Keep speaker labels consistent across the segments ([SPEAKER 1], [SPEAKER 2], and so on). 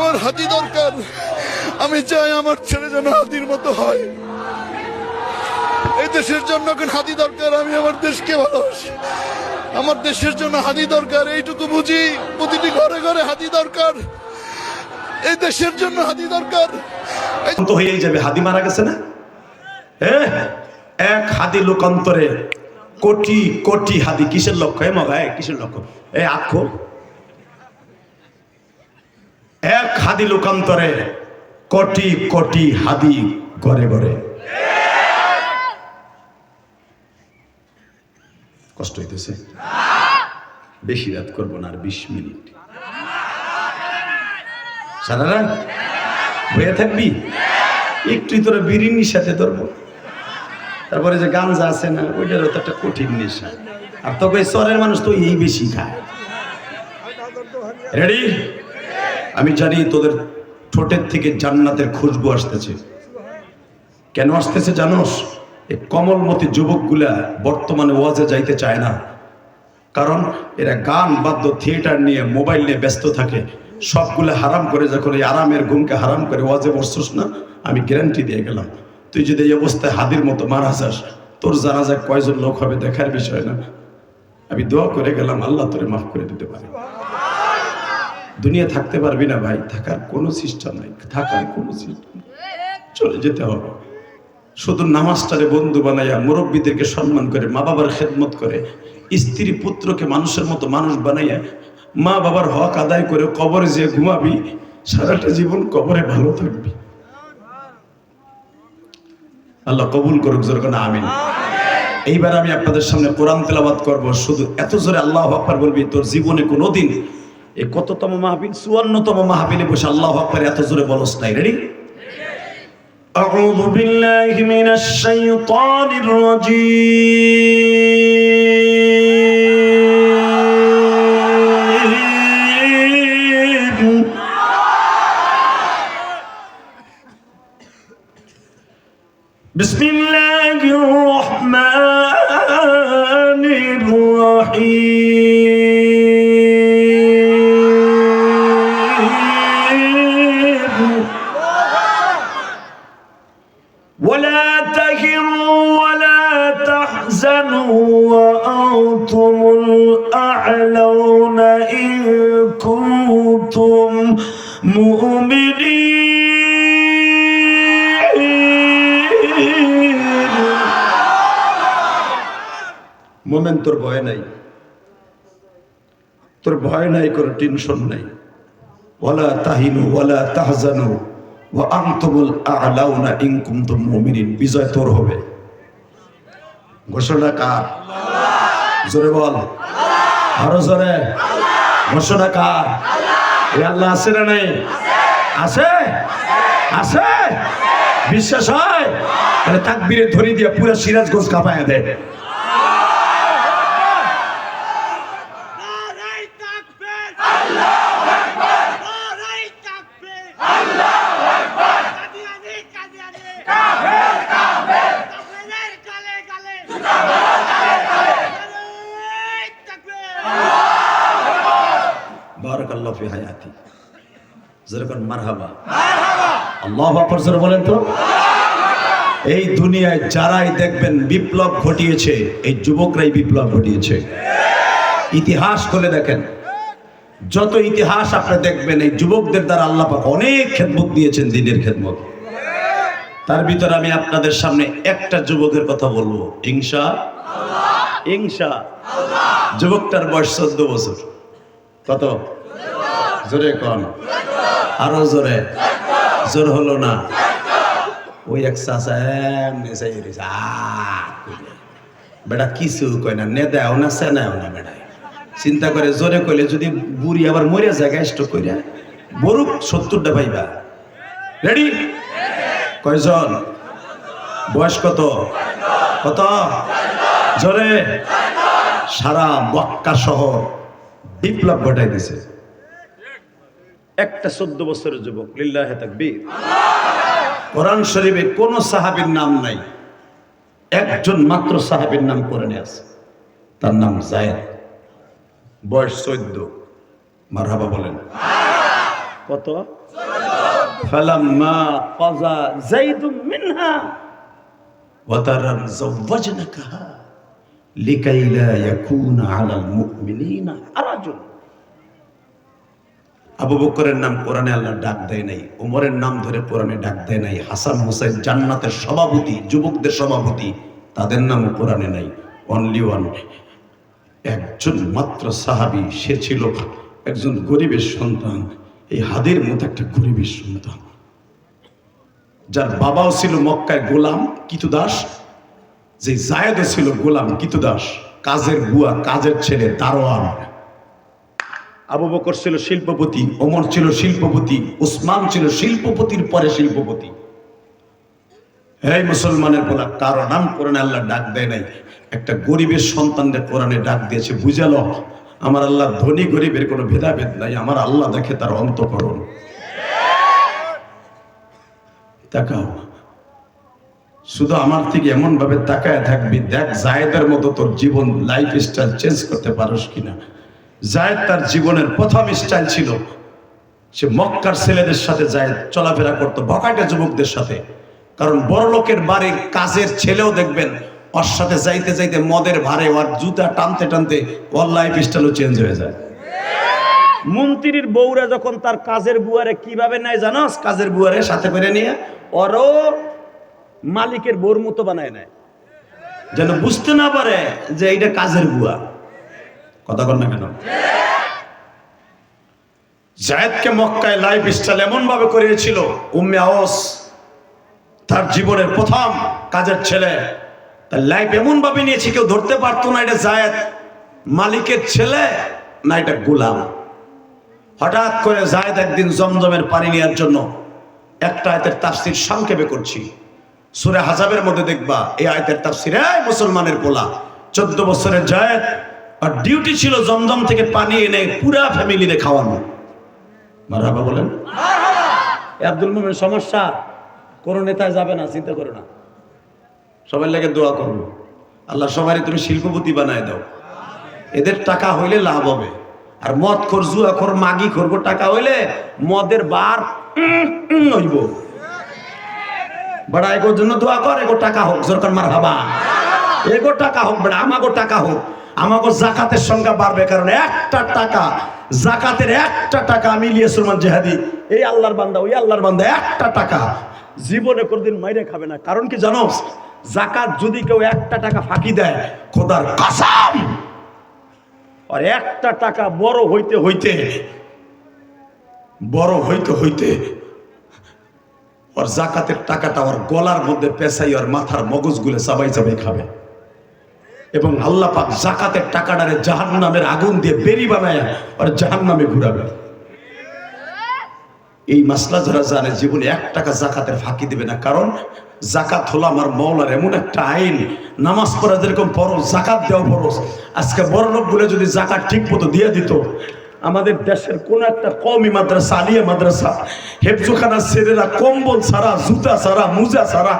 [SPEAKER 1] আমার হাতি দরকার। আমি চাই আমার ছেলে যেন হাতির মতো হয়। এই দেশের জন্য এখন হাতি দরকার। আমি আমার দেশকে ভালোবাসি, আমার দেশের জন্য হাতি দরকার, এইটুকু বুঝি। প্রতিটি ঘরে ঘরে হাতি দরকার, এই দেশের জন্য হাতি দরকার।
[SPEAKER 2] তো হয়েই যাবে। হাদি মারা গেছে না? এক হাদি লোকান্তরে কোটি কোটি হাদি। কিসের লক্ষ্য? মগায় কিসের লক্ষ্য? আখো এক হাদি লোকান্তরে কোটি কোটি হাদি ঘরে ঘরে। কষ্ট হইতেছে? বেশি রাত করবো না, আর 20 মিনিট। সারা রাত বইয়া থাকবি? একটু তোরা বিরিয়ানির সাথে ধরবো। তারপরে যে গাঞ্জা আছে না, ওইটারও তো একটা কঠিন নেশা। আর তবে শহরের মানুষ তো এই বেশি খায়। রেডি? আমি জানি তোদের ঠোঁটের থেকে জান্নাতের খুশবু আসতেছে। কেন আসতেছে জানোস? এই কমলমতি যুবকগুলা বর্তমানে ওয়াজে যাইতে চায় না, কারণ এরা গান বাদ্য থিয়েটার নিয়ে মোবাইল নিয়ে ব্যস্ত থাকে। সবগুলো হারাম করে যখন এই আরামের ঘুমকে হারাম করে ওয়াজে বসছিস না, আমি গ্যারান্টি দিয়ে গেলাম, তুই যদি এই অবস্থায় হাদির মতো মারা যাস, তোর জানাজায় কয়জন লোক হবে দেখার বিষয় না। আমি দোয়া করে গেলাম, আল্লাহ তোরে মাফ করে দিতে পারে। দুনিয়া থাকতে পারবি না ভাই, থাকার কোনো সিস্টেম নাই, থাকার কোনো সিস্টেম, চলে যেতে হবে। শুধু নামাজটারে বন্ধু বানাইয়া, মুরব্বীদেরকে সম্মান করে, মা বাবার খেদমত করে, স্ত্রী পুত্রকে মানুষের মতো মানুষ বানাইয়া, মা বাবার হক আদায় করে কবরে যে ঘুমাবি, সারাটা জীবন কবরে ভালো থাকবি। আল্লাহ কবুল করুক, জোরে কোন আমিন। এইবার আমি আপনাদের সামনে কোরআন তেলাওয়াত করব। শুধু এত জোরে আল্লাহু আকবার বলবি, তোর জীবনে কোনোদিন এই কততম মাহফিল, 54তম মাহফিলে বসে আল্লাহু আকবার এত জোরে বলস নাই। রেডি? আউযু বিল্লাহি মিনাশ শাইতানির রাজীম। বিসমিল্লাহির রহমানির রহিম। ولا تهنوا ولا تحزنوا وأنتم الأعلون إن كنتم مؤمنين। মোমেন, তোর ভয় নাই, তোর ভয় নাই, কোনো টেনশন নাই। ওয়ালা তাহিনু ওয়ালা তাহজানু ওয়া আনতুমুল আ'লাউনা ইন কুনতুম মুমিনিন। বিজয় তোর হবে। ঘোষণা কার? জোরে বল, আরো জোরে। ঘোষণা কার? এই আল্লাহ আছে না নাই? আছে, আছে। বিশ্বাস হয়? তাহলে তাকবীরের ধ্বনি দিয়ে পুরো সিরাজগঞ্জ কাঁপায় দেয়। বারাকাল্লাহু ফি হায়াতি। যেরকম মারহাবা, আল্লাহু আকবার জোরে বলেন তো। এই দুনিয়ায় যারাই দেখবেন বিপ্লব ঘটিয়েছে, এই যুবকরাই বিপ্লব ঘটিয়েছে। ইতিহাস খুলে দেখেন, যত ইতিহাস আপনি দেখবেন, এই যুবকদের দ্বারা আল্লাহ পাক অনেক খেদমত দিয়েছেন, দিনের খেদমত। তার ভিতরে আমি আপনাদের সামনে একটা যুবকের কথা বলবো, ইনশাআল্লাহ। ইনশাআল্লাহ। যুবকটার বয়স 14 বছর। কত? জোরে কোন, আরো জোরে। জোর হলো না। ওই এক চাচা বেটা কিছু কয় না, নে দেও না, সে নেও না। বেটা চিন্তা করে জোরে কইলে যদি বুড়ি আবার মরে যায় গাইষ্ট কইরা, বরুক 70টা পাইবা। রেডি? কয়জন? বয়স কত? কত? জোরে। সারা মক্কা শহর বিপ্লব ঘটাই দিছে একটা 14 বছরের যুবক। লিল্লাহি তাকবীর। কোরআন শরীফে কোন সাহাবীর নাম নাই, একজন মাত্র সাহাবীর নাম কোরআনে আছে, তার নাম যায়েদ। বয়স 14। মারহাবা বলেন। কত? ফালাম্মা কাযা যাইদুম মিনহা ওয়াতারান যাওয়াজনাকাহা লিকাই লা ইয়াকুনা আলাল মুমিনিনা হারাজুন। আবু বকরের নাম কোরআনে আল্লাহ ডাক দেয় নাই, ওমরের নাম ধরে কোরআনে ডাক দেয় নাই, হাসান হোসেন জান্নাতের সভাপতি, যুবকদের সভাপতি, তাদের নাম কোরআনে নাই। অনলি ওয়ান, একজন মাত্র সাহাবী, সে ছিল একজন গরিবের সন্তান, এই হাদির মতো একটা গরিবের সন্তান, যার বাবাও ছিল মক্কায় গোলাম কিতুদাস, যে জায়েদও ছিল গোলাম কিতুদাস, কাজের বুয়া, কাজের ছেলে, দারোয়ান। আবু বকর ছিল শিল্পপতি, ওমর ছিল শিল্পপতি, উসমান ছিল শিল্পপতির পরে শিল্পপতি। এই মুসলমানের বলা কারো নাম কোরআনে আল্লাহ ডাক দেয় নাই, একটা গরিবের সন্তানদের কোরআনে ডাক দিয়েছে। বুঝালো আমার আল্লাহ ধনী গরিবের কোনো ভেদাভেদ নাই, আমার আল্লাহ দেখে তার অন্তঃকরণ। তাকাও, শুধু আমার থেকে এমন ভাবে তাকায় থাকবি, দেখ জায়েদের মতো তোর জীবন লাইফ স্টাইল চেঞ্জ করতে পারোস কিনা। জায়েদ তার জীবনের প্রথম স্টাইল ছিল, সে মক্কার ছেলেদের সাথে জায়েদ চলাফেরা করতো, বকাটে যুবকদের সাথে। কারণ বড় লোকের বাড়ির কাজের ছেলেও দেখবেন ওর সাথে যাইতে যাইতে মদের ভারে, ওর জুতা টানতে টানতে ওর লাইফ স্টাইলও চেঞ্জ হয়ে যায়। মন্ত্রীর বউরা যখন তার কাজের বুয়ারে কিভাবে নেয় জানোস? কাজের বুয়ারে সাথে করে নিয়ে ওরও মালিকের বউর মতো বানায় নেয়, যেন বুঝতে না পারে যে এইটা কাজের বুয়া। কথা বল না কেন? জায়েদকে মক্কায় লাইফ স্টাইল এমন ভাবে করিয়েছিল, উম্মে আওস তার জীবনের প্রথম কাজের ছেলে, তার লাইফ এমন ভাবে নিয়েছে কেউ ধরতে পারতো না এটা জায়েদ মালিকের ছেলে না এটা গোলাম। হঠাৎ করে জায়েদ একদিন জমজমের পানি নেওয়ার জন্য, একটা আয়াতের তাফসীর সংক্ষেপে করছি, সূরা হাজাবের মধ্যে দেখবা এই আয়াতের তাফসীর। এই মুসলমানের পোলা 14 বছরের জায়েদ, আর ডিউটি ছিল জমজম থেকে পানি এনে পুরা ফ্যামিলিরে খাওয়ানো। মারহাবা বলেন। আব্দুল মোমেন সমস্যা, কোন নেতায় যাবে না, চিন্তা করো না, সবার লাগে দোয়া করবো, আল্লাহ সবারই তুমি শিল্পপতি বানায় দাও। এদের টাকা হইলে লাভ হবে, আর মদ খোর, জুয়া খোর, মাগি খোর টাকা হইলে মদের বার হইব। বড়া এগোর জন্য দোয়া কর, এগো টাকা হোক, জোরকার মারহাবা, এগো টাকা হোক, বড়া আমাগো টাকা হোক, আমাগো জাকাতের সংখ্যা বাড়বে। কারণ একটা টাকা, জাকাতের একটা টাকা আমি ইলিয়াস রহমান জিহাদি, এই আল্লাহর বান্দা ওই আল্লাহর বান্দা, একটা টাকা জীবনে কোনদিন মাইরে খাবে না। কারণ কি জানোস? জাকাত যদি কেউ একটা টাকা ফাঁকি দেয়, খোদার কসম, আর একটা টাকা বড় হইতে হইতে ওর জাকাতের টাকাটা ওর গলার মধ্যে পেঁচাই ওর মাথার মগজগুলো চাবাই চাবাই খাবে। এবং আল্লাহ পাক জাকাতের টাকাটারে জাহান্নামের আগুন দিয়ে বেরি বানায় আর জাহান্নামে ঘুরাবে। এই মাসলা যারা জানে জীবনে 1 টাকা জাকাতের ফাঁকি দিবে না। কারণ জাকাত হলো আমার মওলার এমন একটা আইন, নামাজ পড়া যেরকম ফরজ, জাকাত দেওয়া ফরজ। আজকে বড় লোকগুলো যদি জাকাত ঠিক মতো দিয়ে দিত, আমাদের দেশের কোন একটা কওমি মাদ্রাসা, আলিয়া মাদ্রাসা, হেফজুখানার ছেলেরা কম্বল ছাড়া, জুতা ছাড়া, মোজা ছাড়া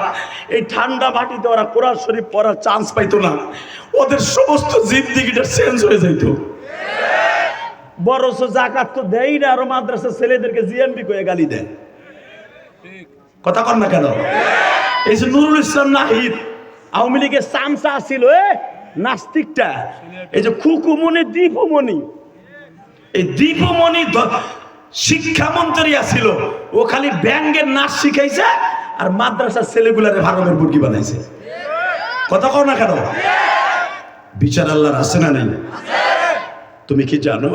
[SPEAKER 2] এই ঠান্ডা মাটিতে ওরা কোরআন শরীফ পড়ার চান্স পাইতো না, ওদের সমস্ত জিন্দেগিটা চেঞ্জ হয়ে যাইতো। বড় জাকাত তো দেয় না, আরো মাদ্রাসা ছেলেদেরকে জিএমপি করে গালি দেয়। কথা কন না কেন? এই যে নুরুল ইসলাম নাহিদ আওয়ামী লীগের চামচা ছিল, নাস্তিকটা, এই যে খুকুমনি, দীপুমনি, এই দীপুমনি শিক্ষামন্ত্রী ছিল, ও খালি ব্যাঙ্গের নাচ শিখাইছে আর মাদ্রাসার ছেলেগুলারে ভারতের মুরগি বানাইছে। কথা কও না কেন? বিচার আল্লাহর আছে না নেই? তুমি কি জানো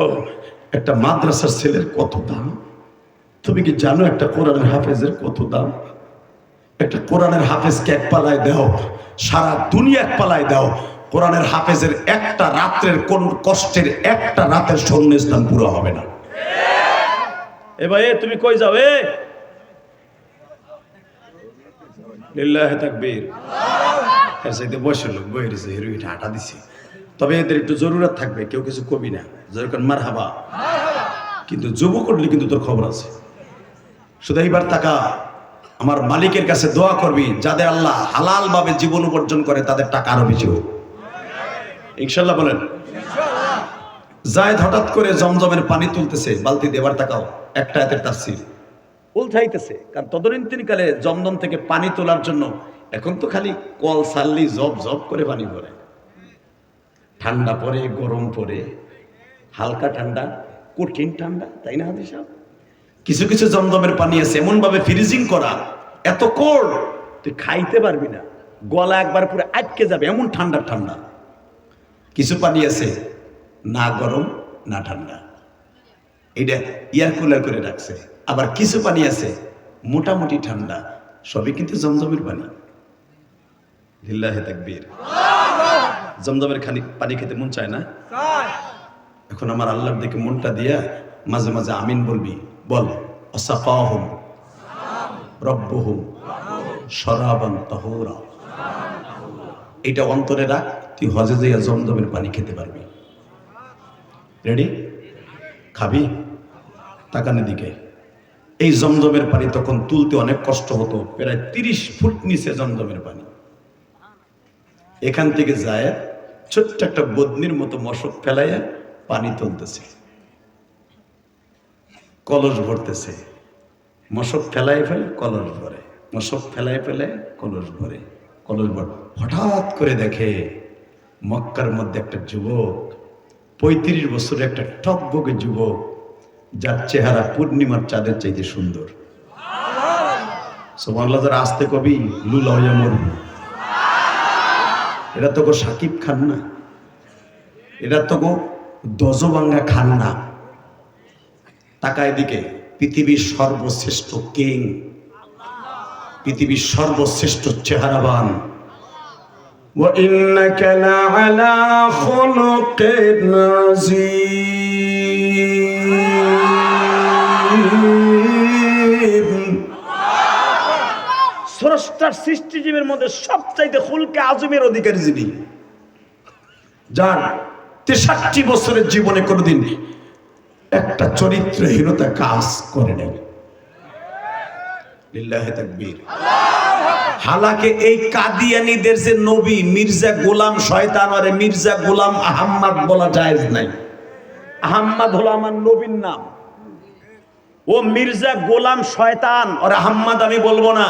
[SPEAKER 2] একটা মাদ্রাসার ছেলের কত দাম? তুমি কি জানো একটা কোরআনের হাফেজের কত দাম? একটা কোরআনের হাফেজকে এক পালায় দাও, সারা দুনিয়া এক পালায় দাও, কোরআনের হাফেজের একটা রাত্রের কোন কষ্টের একটা রাতের শূন্যস্থান পুরো হবে না। এবার তুমি কই যাও? লিল্লাহি তাকবীর। বসে লোক বই রয়েছে, হিরোইন হাঁটা দিছে। তবে এদের একটু জরুরত থাকবে, কেউ কিছু কবি না, যেরকম মারহাবা, কিন্তু যুব করলে কিন্তু তোর খবর আছে। শুধু এইবার টাকা আমার মালিকের কাছে দোয়া করবি, যাদের আল্লাহ হালাল ভাবে জীবন উপার্জন করে তাদের টাকা আরো বেশি হোক ইনশাল্লাহ। বলেন। জায়েদ হঠাৎ করে জমজমের পানি তুলতেছে বালতি দিয়ে, এবার তাকাও, একটা আয়াতের তাফসীর উল্টাইতেছে, কারণ তদনীন্তনকালে জমজম থেকে পানি তোলার জন্য এখন তো খালি কল সারলি জব জব করে পানি পড়ে, ঠান্ডা পড়ে, গরম পড়ে, হালকা ঠান্ডা, কঠিন ঠান্ডা, তাই না হাদিস সাহেব? কিছু কিছু জমজমের পানি আছে এমন ভাবে ফ্রিজিং করা, এত কোল্ড তুই খাইতে পারবি না, গলা একবার পুরো আটকে যাবে, এমন ঠান্ডা ঠান্ডা। কিছু পানি আছে না গরম না ঠান্ডা, এটা এয়ার কুলার করে রাখছে। আবার কিছু পানি আছে মোটামুটি ঠান্ডা, সবই কিন্তু জমজমের পানি। লিল্লাহি তাকবীর। জমজমের পানি খেতে মন চায় না? এখন আমার আল্লাহর দিকে মনটা দিয়া মাঝে মাঝে আমিন বলবি, বল আসাফাহুম রব্বুহুম শরাবান তাহুরা। এটা অন্তরে রাখ, তুই হজে যাইয়া জমজমের পানি খেতে পারবি। রেডি? খাবি? তাকানের দিকে। এই জমজমের পানি তখন তুলতে অনেক কষ্ট হতো, প্রায় 30 ফুট নিচে জমজমের পানি। এখান থেকে যায় ছোট্ট একটা বদনির মতো মশক ফেলাইয়া পানি তুলতেছে, কলস ভরতেছে, মশক ফেলাই ফেলে কলস ভরে, মশক ফেলাই ফেলে কলস ভরে, কলস ভরে। হঠাৎ করে দেখে মক্কার মধ্যে একটা যুবক, 35 বছরের একটা টকবকে যুবক, যার চেহারা পূর্ণিমার চাঁদের চাইতে সুন্দর। সুবহানাল্লাহ। যারা আসতে কবি লুলা হইয়া মরবি। এটা তো সাকিব খান না, এটা তো দজবাঙ্গা খান না। তাকায় দিকে, পৃথিবীর সর্বশ্রেষ্ঠ কিং, পৃথিবীর সর্বশ্রেষ্ঠ চেহারাবান। ওয়া ইন্নাকা লাআলা খুলুকিন আযীম। স্রষ্টার সৃষ্টিজীবের মধ্যে সবচাইতে খুলকে আযমের অধিকারী যিনি, যার 63 বছরের জীবনে কোনোদিন একটা চরিত্রহীনতা কাজ করে নাই। লিল্লাহি তাকবীর। হালাকে এই কাদিয়ানীদের যে নবী মির্জা গোলাম শয়তান, আরে মির্জা গোলাম আহম্মদ বলা জায়েজ নাই। আহম্মদ হলো আমার নবীর নাম, ও মির্জা গোলাম শয়তান আর আহম্মদ আমি বলবো না।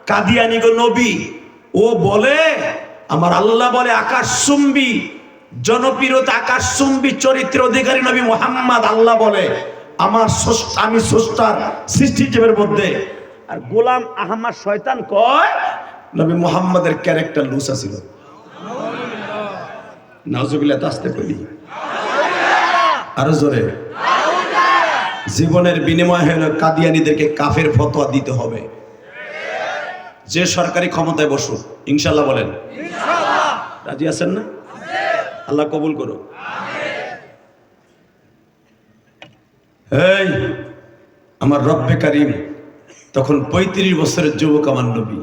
[SPEAKER 2] কাদিয়ানী গো নবী, ও বলে আমার আল্লাহ বলে আকাশচুম্বী জনপ্রিয়তা, আকাশচুম্বী চরিত্র অধিকারী নবী মুহাম্মদ। আল্লাহ বলে আমার আমি স্রষ্টার সৃষ্টিজীবের মধ্যে, আর গোলাম আহমদ শয়তান কয় নবী মুহাম্মদের ক্যারেক্টার লুসা ছিল। নাউজুবিল্লাহ। আসতে কইলি আরো জোরে। জীবনের বিনিময় হলো কাদিয়ানীদেরকে কাফের ফতোয়া দিতে হবে। যে সরকারি ক্ষমতায় বসুক ইনশাআল্লাহ বলেন ইনশাআল্লাহ। রাজি আছেন না? আল্লাহ কবুল করো। এই আমার রব্বে কারিম তখন 35 বছরের যুবক আমার নবী।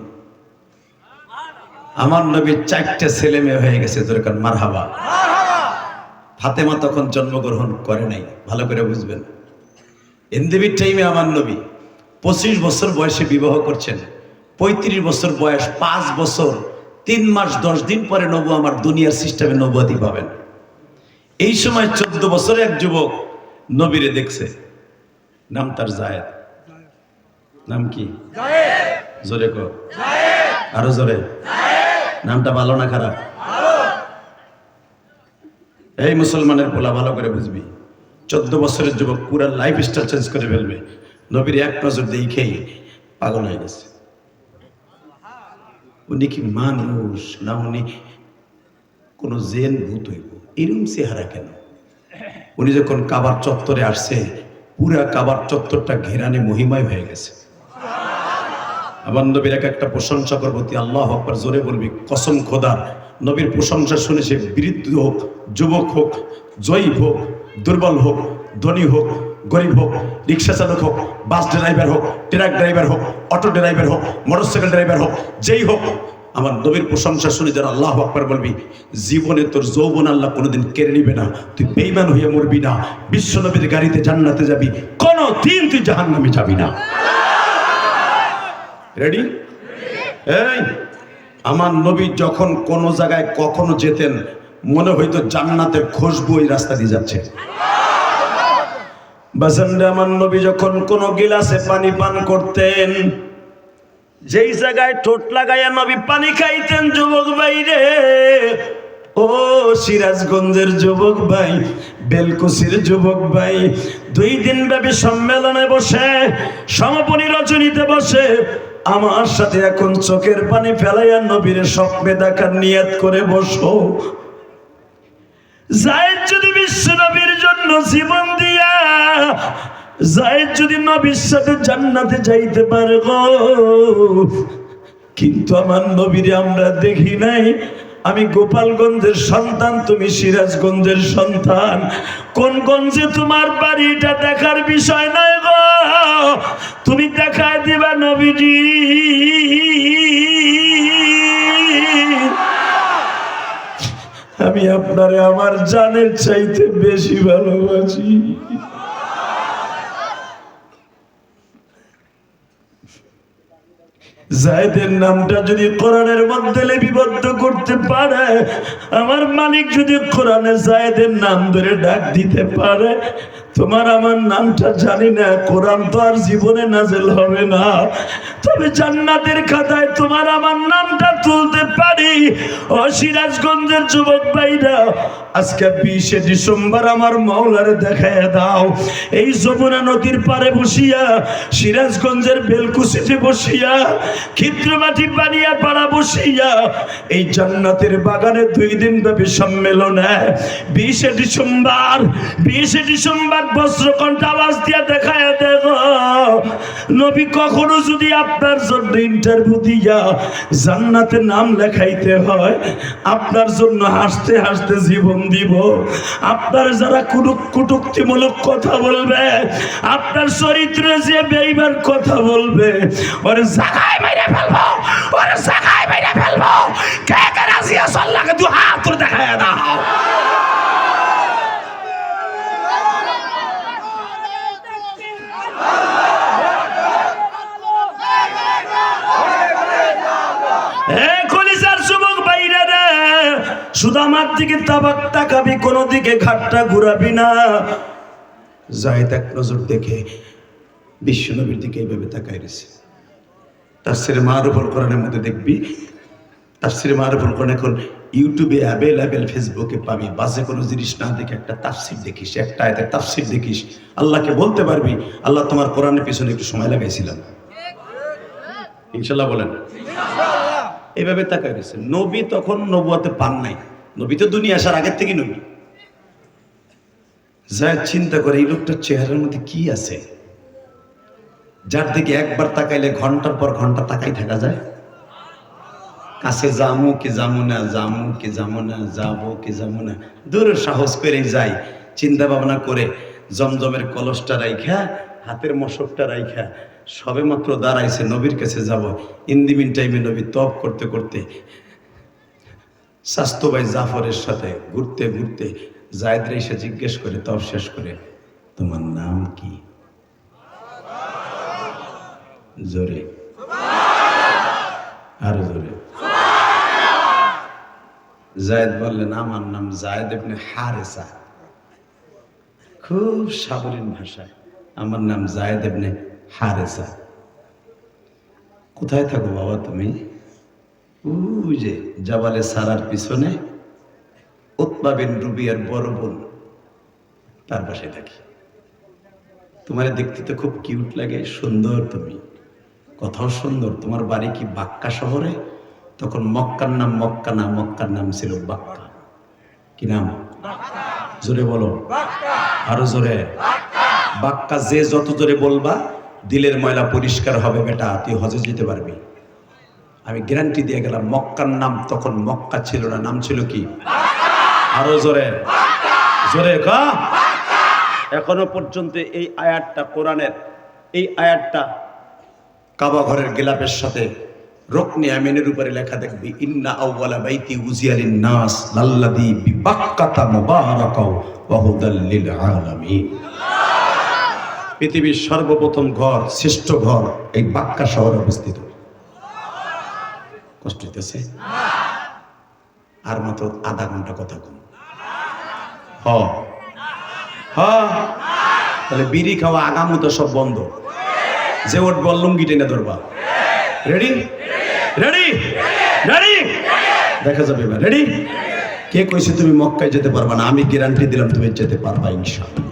[SPEAKER 2] আমার নবীর 4টে ছেলে মেয়ে হয়ে গেছে, দরকার মারহাবা। ফাতেমা তখন জন্মগ্রহণ করে নাই, ভালো করে বুঝবেন। এনদেবির টাইমে আমার নবী 25 বছর বয়সে বিবাহ করছেন। 35 বছর বয়স, 5 বছর 3 মাস 10 দিন পরে নবু আমার দুনিয়ার সিস্টেমে নবুয়াতি পাবেন। এই সময় 14 বছরের এক যুবক নবীরে দেখছে, নাম তার জায়েদ। নাম কি? জোরে কো, আরো জোরে। নামটা ভালো না খারাপ? এই মুসলমানের পোলা ভালো করে বুঝবি, 14 বছরের যুবক পুরা লাইফ স্টাইল চেঞ্জ করে ফেলবে। নবীর এক নজর দেখেই পাগল হয়ে গেছে। উনি কি মানুষ না উনি কোন জেন ভূত হইব? এরকম চেহারা কেন? উনি যখন কাবার চত্বরে আসছে, পুরা কাবার চত্বরটা ঘেরানে মহিমায় হয়ে গেছে। আমার নবীর একটা প্রশংসা করবো, আল্লাহু আকবার জোরে বলবি। কসম খোদার, নবীর প্রশংসা শুনে সে বৃদ্ধ হোক, যুবক হোক, জয়ী হোক, দুর্বল হোক, ধনী হোক, গরিব হোক, রিক্সা চালক হোক, বাস ড্রাইভার হোক, ট্রাক ড্রাইভার হোক, অটো ড্রাইভার হোক, মোটরসাইকেল ড্রাইভার হোক, যেই হোক, আমার নবীর প্রশংসা শুনে যারা আল্লাহু আকবার বলবি, জীবনে তোর যৌবন আল্লাহ কোনোদিন কেড়ে নিবে না। তুই বেঈমান হয়ে মরবি না, বিশ্ব নবীর গাড়িতে জান্নাতে যাবি, কোনোদিন তুই জাহান্নামে যাবি না। রেডি? এই আমার নবী যখন কোন জায়গায় কখনো যেতেন, মনে হইতো জান্নাতের খুশবু ওই রাস্তা দিয়ে যাচ্ছে। বাজানরে আমার নবী যখন কোন গিলাসে পানি পান করতেন, যেই জায়গায় ঠোঁট লাগাইয়া নবী পানি খাইতেন, যুবক ভাই রে, ও সিরাজগঞ্জের যুবক ভাই, বেলকুচির যুবক ভাই, 2 দিন ব্যাপী সম্মেলনে বসে, সমাপনী রজনীতে বসে আমার সাথে এখন চোখের পানি ফেলাইয়া নবীর স্বপ্নে দেখার নিয়ত করে বসো। যায়েদ যদি বিশ্ব নবীর জন্য জীবন দিয়া, যায়েদ যদি নবীর সাথে জান্নাতে যাইতে পারে গো, কিন্তু আমার নবীরে আমরা দেখি নাই। আমি গোপালগঞ্জের সন্তান, তুমি সিরাজগঞ্জের সন্তান, কোন গঞ্জে তোমার বাড়িটা দেখার বিষয় নয় গো, তুমি দেখায় দিবা নবীজি। আমি আপনারে আমার জানের চাইতে বেশি ভালোবাসি। যায়েদের নামটা যদি কোরআনের মধ্যে লিপিবদ্ধ করতে পারে, আমার মালিক যদি কোরআনে যায়েদের নাম ধরে ডাক দিতে পারে, তোমার আমার নামটা জানি না, কোরআন তো আর জীবনে নাযিল হবে না, তবে জান্নাতের খাতায় তোমার আমার নামটা তুলতে পারি। ও সিরাজগঞ্জের যুবক ভাইরা, আজকে 20 ডিসেম্বর আমার মাওলারে দেখায় দাও। এই যমুনা নদীর পারে বসিয়া, সিরাজগঞ্জের বেলকুচিতে বসিয়া, ক্ষিদ্রমাটি বানিয়া পাড়া বসিয়া, এই জান্নাতের বাগানে 2 দিন ব্যাপী সম্মেলনে 20 ডিসেম্বর বজ্রকণ্ঠ আওয়াজ দিয়া দেখায় দেখো, নবী কখনো যদি আপনার জন্য ইন্টারভিউ দিয়া জান্নাতে নাম লেখাইতে হয়, আপনার জন্য হাসতে হাসতে জীবন দিব। আপনার যারা কটূক্তিমূলক কথা বলবে, আপনার চরিত্রে যে বেঈমান কথা বলবে, ওরে জায়গায় মেরে ফেলবো, ওরে জায়গায় মেরে ফেলবো। কে কে রাজি আছো? আল্লাহকে 2 হাত তুলে দেখায় দাও। শুধু আমার দিকে তাকাবি, কোনো দিকে ঘাটটা ঘুরাবি না। যায়েদ এক নজর দেখে বিশ্বনবীর দিকে এইভাবে তাকায় রয়েছে। তাফসীরে মারুফুল কোরআনের মধ্যে দেখবি, তাফসীরে মারুফুল কোরআন এখন ইউটিউবে অ্যাভেলেবেল, ফেসবুকে পাবি। বাজে কোনো জিনিস না দেখে একটা তাফসীর দেখিস, একটা আয়াতের তাফসীর দেখিস, আল্লাহকে বলতে পারবি আল্লাহ তোমার কোরআনের পিছনে একটু সময় লাগাইছিলাম। ইনশাআল্লাহ বলেন। এইভাবে তাকায় রয়েছে। নবী তখন নবুয়াতে পান নাই, নবী তো দুনিয়া আসার আগের থেকে নবী। যায়েদ চিন্তা করে এই লোকটার চেহারার মধ্যে কি আছে, যার দিকে একবার তাকাইলে ঘন্টার পর ঘন্টা তাকাই থাকা যায়। কাছে যামু কি যামু না, যামু কি যামু না, যাবো কি যামু না, দূরের সাহস করে যাই। চিন্তা ভাবনা করে জমজমের কলসটা রাইখা, হাতের মশকটা রাইখা সবে মাত্র দাঁড়াইছে নবীর কাছে যাব। ইন দি মিন টাইমে নবী তওয়াফ করতে করতে স্বাস্থ্য ভাই জাফরের সাথে ঘুরতে ঘুরতে যায়েদ এসে জিজ্ঞেস করে তওয়াফ শেষ করে, তোমার নাম কি? জোরে, আরো জোরে। যায়েদ বললেন, আমার নাম যায়েদ ইবনে হারেসা। খুব সাবলীল ভাষায়, আমার নাম যায়েদ ইবনে হারেসা। কোথায় থাকো বাবা তুমি? ওই যে জাবালে সারার পিছনে উতবা বিন রুবিয়ার বড় বোন, তার বাসায় থাকি। তোমার দেখতে তো খুব কিউট লাগে, সুন্দর তুমি, কথাও সুন্দর। তোমার বাড়ি কি বাক্কা শহরে? তখন মক্কার নাম মক্কা না, মক্কার নাম ছিল বাক্কা। কি নাম? জোরে বলো, আরো জোরে। বাক্কা। যে যত জোরে বলবা দিলের ময়লা পরিষ্কার হবে বেটা, তুই হজে যেতে পারবি। আমি গ্যারান্টি দিয়ে গেলাম। মক্কার নাম তখন মক্কা ছিল না, নাম ছিল কি? আরো জোরে, জোরে কা। এখনো পর্যন্ত এই আয়াতটা, কোরআনের এই আয়াতটা কাবা ঘরের গিলাপের সাথে রুকনে আমিনের উপরে লেখা দেখবি, ইন্না আউওয়ালা বাইতি উযিয়া লিন-নাস লাল্লাযী বিবাক্কাতা মুবারাকাও ওয়া হুদাল লিল আলামিন। পৃথিবীর সর্বপ্রথম ঘর, শ্রেষ্ঠ ঘর এই বাক্কা শহরে অবস্থিত। কষ্ট হইতেছে? আর মাত্র আধা ঘন্টা কথা কম। হ হ তাহলে বিড়ি খাওয়া আগামতো সব বন্ধ। যে ওট বললুম গিটে না ধরবা। রেডি রেডি রেডি দেখা যাবে এবার। রেডি? কে কইছে তুমি মক্কায় যেতে পারবা না? আমি গ্যারান্টি দিলাম তুমি যেতে পারবা ইনশাআল্লাহ।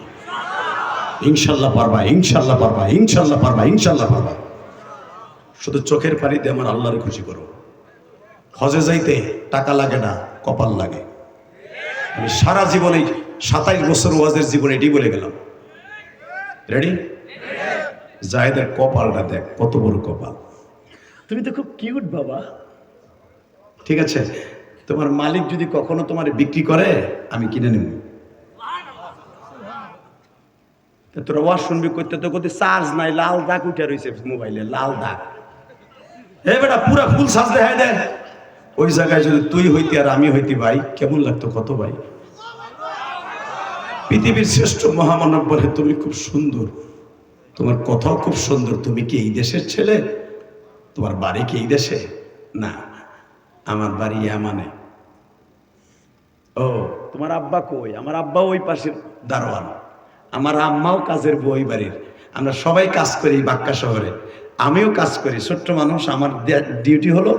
[SPEAKER 2] ইনশাআল্লাহ পারবা, ইনশাআল্লাহ পারবা, ইনশাআল্লাহ পারবা, ইনশাআল্লাহ পারবা। শুধু চোখের পানিতে আমার আল্লাহরে খুশি করো। হজে যাইতে টাকা লাগে না, কপাল লাগে। আমি সারা জীবনে 27 বছর ওয়াজের জীবনে এটি বলে গেলাম। রেডি? জায়েদের কপালটা দেখ, কত বড় কপাল। তুমি তো খুব কিউট বাবা। ঠিক আছে, তোমার মালিক যদি কখনো তোমার বিক্রি করে আমি কিনে নেব। তোরা ওয়াজ শুনবি করতে তো করতে চার্জ নাই, লাল দাগ উঠে রয়েছে মোবাইলে, লাল দাগ। এ বেটা পুরা ফুল চার্জ দেখাই দেয়। ওই জায়গায় যদি তুই হইতি আর আমি হইতি ভাই, কেমন লাগতো কত ভাই। পৃথিবীর শ্রেষ্ঠ মহামানব বলে তুমি খুব সুন্দর, তোমার কথাও খুব সুন্দর। তুমি কি এই দেশের ছেলে? তোমার বাড়ি কি এই দেশে? না, আমার বাড়ি ইয়ামানে। ও, তোমার আব্বা কই? আমার আব্বা ওই পাশের দারোয়ান, আমার আম্মাও কাজের বই বাড়ির। আমরা সবাই কাজ করি বাক্কা শহরে, আমিও কাজ করি। ছোট্ট মানুষ, আমার ডিউটি হলো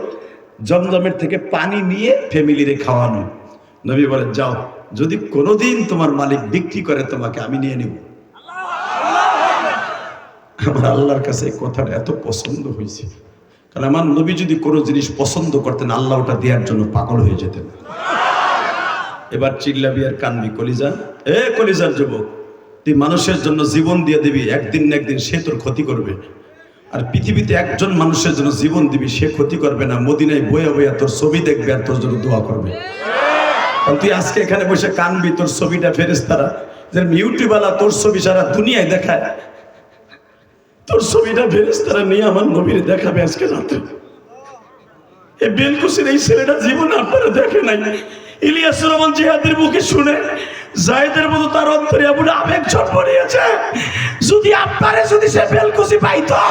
[SPEAKER 2] জমজমের থেকে পানি নিয়ে ফ্যামিলিরে খাওয়ানো। নবী বলে যাও, যদি কোনোদিন তোমার মালিক বিক্রি করে তোমাকে আমি নিয়ে নেব। আমার আল্লাহর কাছে এই কথাটা এত পছন্দ হয়েছে, কারণ আমার নবী যদি কোনো জিনিস পছন্দ করতেন আল্লাহ ওটা দেওয়ার জন্য পাগল হয়ে যেতেন। এবার চিল্লাবি আর কানবি, কলিজা এ কলিজার যুবক, তুই মানুষের জন্য জীবন দিয়ে দিবি, একদিন না একদিন সে তোর ক্ষতি করবে। আর পৃথিবীতে একজন মানুষের জন্য জীবন দিবি, সে ক্ষতি করবে না, মদিনায় বইয়া বইয়া তোর ছবি দেখবে আর তোর জন্য দোয়া করবে। তুই আজকে এখানে বসে কানবি, তোর ছবিটা ফেরেশতারা যে ইউটিউবওয়ালা তোর ছবি সারা দুনিয়ায় দেখায়, তোর ছবিটা ফেরেশতারা নিয়ে আমার নবীরে দেখাবে আজকে রাতে। এই বেলকুসির এই ছেলেটা জীবনে আপনারা দেখে নাই। ইলিয়াস রহমান জিহাদের মুখে শুনে জায়েদের মতো তার অন্তরে এমন আবেগ জন্ম নিয়েছে, যদি আপনারে যদি সে বেলকুসি পাইতো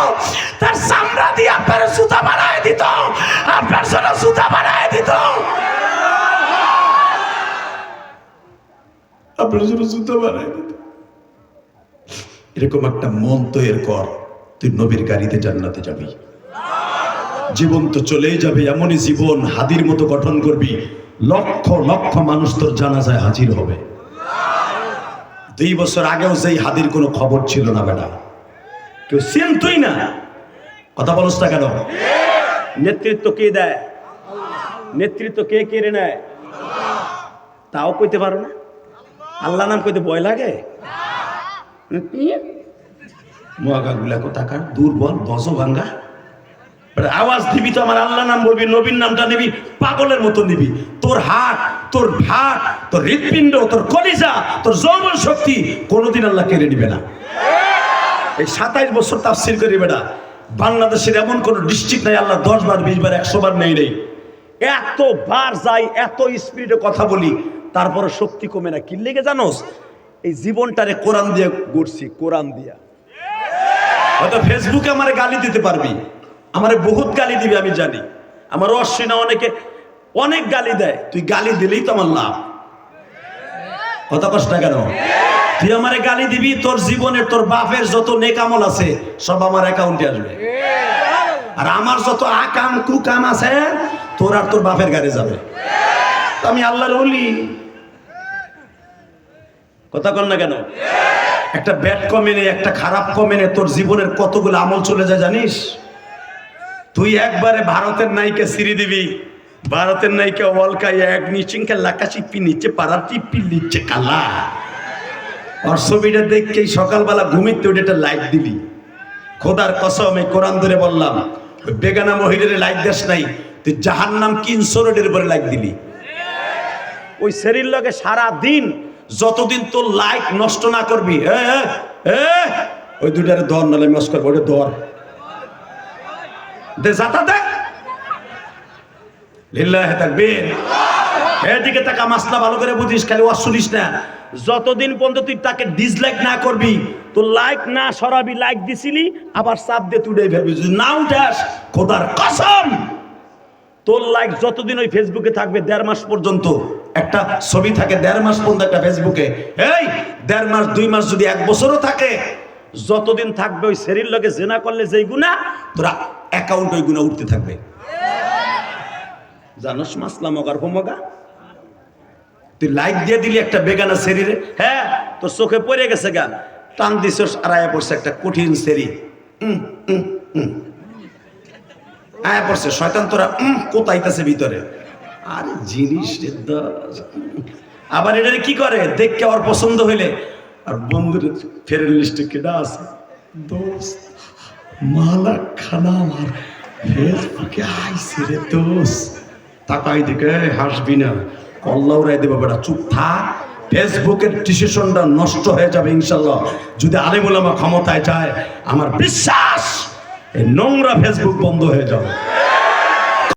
[SPEAKER 2] তার চামড়া দিয়ে আপনারে জুতা বানায় দিত, আপনার জন্য জুতা বানায় দিত, আপনার জন্য জুতা বানায় দিত। এরকম একটা মন তৈরি কর, তুই নবীর গাড়িতে জান্নাতে যাবি। জীবন তো চলেই যাবে, এমনই জীবন হাদির মতো গঠন করবি, লক্ষ লক্ষ মানুষ তোর জানাজায় হাজির হবে। 2 বছর আগেও সেই হাদির কোনো খবর ছিল না বেটা, কেউ চিনতই না। কথা বলছ না কেন? নেতৃত্ব কে দেয়? নেতৃত্ব কে কেড়ে নেয়? তাও কইতে পারো না। আল্লাহ নাম কইতে ভয় লাগে? মহাগুলা কোথাকার দুর্বল বজ ভাঙ্গা। আওয়াজ দিবি তো আমার আল্লাহ নাম বলবি, নবীর নামটা নিবি, পাগলের মতো নিবি। তোর হাট, তোর ভাট, তোর হৃৎপিণ্ড, তোর কলিজা, তোর যৌবন শক্তি কোনোদিন আল্লাহ কেড়ে নিবে না। এই 27 বছর তাফসীর করি বেটা, বাংলাদেশের এমন কোন ডিস্ট্রিক্ট নাই আল্লাহ 10 বার 20 বার 100 বার নেই নেই। এতবার যাই, এত স্পিডে কথা বলি, তারপরে শক্তি কমে না। কি লেগে জানোস? এই জীবনটারে কোরআন দিয়ে গড়ছি, কোরআন দিয়া। হয়তো ফেসবুকে আমারে গালি দিতে পারবি, আমারে বহুত গালি দিবি আমি জানি, আমার অশ্বিনা অনেকে অনেক গালি দেয়, তুই গালি দিলেই তো আমার লাভ। কথা কষ্ট কেন? তুই আমারে গালি দিবি, তোর জীবনের তোর বাপের যত নেক আমল আছে সব আমার অ্যাকাউন্টে আসবে, আর আমার যত আকাম কুকাম আছে তোর আর তোর বাপের গাড়ি যাবে। আমি আল্লাহর ওলি। কথা কর না কেন? একটা ব্যাড কমেন্টে, একটা খারাপ কমেন্টে তোর জীবনের কতগুলো আমল চলে যায় জানিস? তুই একবারে ভারতের নায়িকা সিঁড়ি দিবি, ভারতের নায়িকা অলকায় এক নিচিংকে লাকা চিপি নিচ্ছে, পাড়ার টিপি নিচ্ছে কালা। আর ছবিটা দেখে সকালবেলা ঘুমিতে উঠে একটা লাইক দিলি, খোদার কসম এই কোরআন ধরে বললাম, বেগানা মহিলার লাইক দেশ নাই, তুই জাহান্নাম 300 রোডের উপরে লাইক দিলি। ওই শরীর লগে সারা দিন যতদিন তোর লাইক নষ্ট না করবি, ওই দুটারে ধর, নালে মস করবো, ওটা ধর দে, যাতা দে। লিল্লাহি তাকবীর। এদিকে তাকা, মাসলা ভালো করে বুঝিস, খালি ওয়াজ শুনিস না। যতদিন পর্যন্ত তুই তাকে ডিসলাইক না করবি, তোর লাইক না সরাবি, লাইক দিছিলি আবার চাপ দিয়ে তুই উঠে ফেলবি। যদি না উঠাস, খোদার কসম তোর লাইক যতদিন ওই ফেসবুকে থাকবে 1.5 মাস পর্যন্ত একটা ছবি থাকে 1.5 মাস পর্যন্ত একটা ফেসবুকে, এই 1.5 মাস 2 মাস যদি 1 বছরও থাকে, যতদিন থাকবে ওই শরীর লগে জেনা করলে যেই গুনাহ তোরা অ্যাকাউন্ট ওই গুনাহ উঠতে থাকবে। জানোস মাসলা মগার হোমগা, তুই লাইক দিয়ে দিলি একটা বেগানা শরীরে, হ্যাঁ তোর চোখে পড়ে গেছে গা, টান দিছস আয়া পড়ছে একটা কঠিন শরী, আয়া পড়ছে শয়তান তোরা কোথাইতেছে ভিতরে। আর জিনিস আবার এটা কি করে দেখকে ওর পছন্দ হইলে, আর বন্ধুর ফেরের লিস্টে কেডা আছে, দোস্ত মালা খানা আমার ফেসবুকে আইছে রে দোস্ত, তাকাই দিকে হাসবি না, কল্লা উড়াই দেবো বেটা, চুপ থাক। ফেসবুকের ডিসিশনটা নষ্ট হয়ে যাবে ইনশাল্লাহ যদি আলেম ওলামা ক্ষমতায় যায়। আমার বিশ্বাস এই নোংরা ফেসবুক বন্ধ হয়ে যাবে।